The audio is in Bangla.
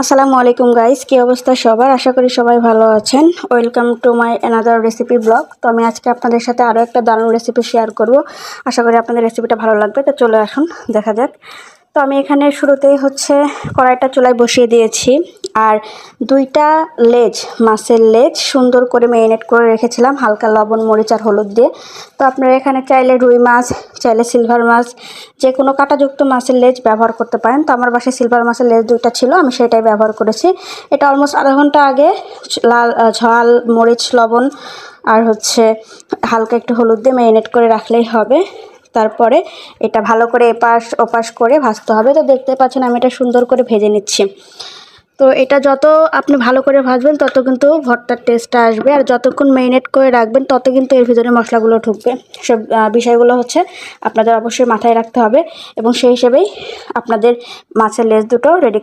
আসসালামু আলাইকুম গাইস, কি অবস্থা সবার? আশা করি সবাই ভালো আছেন। Welcome to my another recipe blog. তো আমি আজকে আপনাদের সাথে আরও একটা দারুণ রেসিপি শেয়ার করব। আশা করি আপনাদের রেসিপিটা ভালো লাগবে। তো চলে আসুন, দেখা যাক। তো আমি এখানে শুরুতেই কড়াইটা চুলায় বসিয়ে দিয়েছি। আর 2টা লেজ, মাছের লেজ সুন্দর করে ম্যারিনেট করে রেখেছিলাম হালকা লবণ, মরিচ আর হলুদ দিয়ে। তো আপনারা এখানে চাইলে রুই মাছ, চাইলে সিলভার মাছ, যে কোনো কাঁটাযুক্ত মাছের লেজ ব্যবহার করতে পারেন। তো আমার বাসায় সিলভার মাছের লেজ 2টা ছিল, আমি সেটাই ব্যবহার করেছি। এটা অলমোস্ট আধা ঘন্টা আগে লাল ঝাল, মরিচ, লবণ আর হালকা একটু হলুদ দিয়ে ম্যারিনেট করে রাখলেই হবে। তারপরে এটা ভালো করে এপাশ ওপাশ করে ভাজতে হবে। তো দেখতে পাচ্ছেন আমি এটা সুন্দর করে ভেজে নিচ্ছি। তো এটা যত আপনি ভালো করে ভাজবেন তত কিন্তু ভর্তার টেস্টটা আসবে, আর যতক্ষণ ম্যারিনেট করে রাখবেন তত কিন্তু এর ভিতরে মশলাগুলো ঢুকবে। সব বিষয়গুলো আপনাদের অবশ্যই মাথায় রাখতে হবে, এবং সেই হিসেবেই আপনাদের মাছের লেজ দুটো রেডি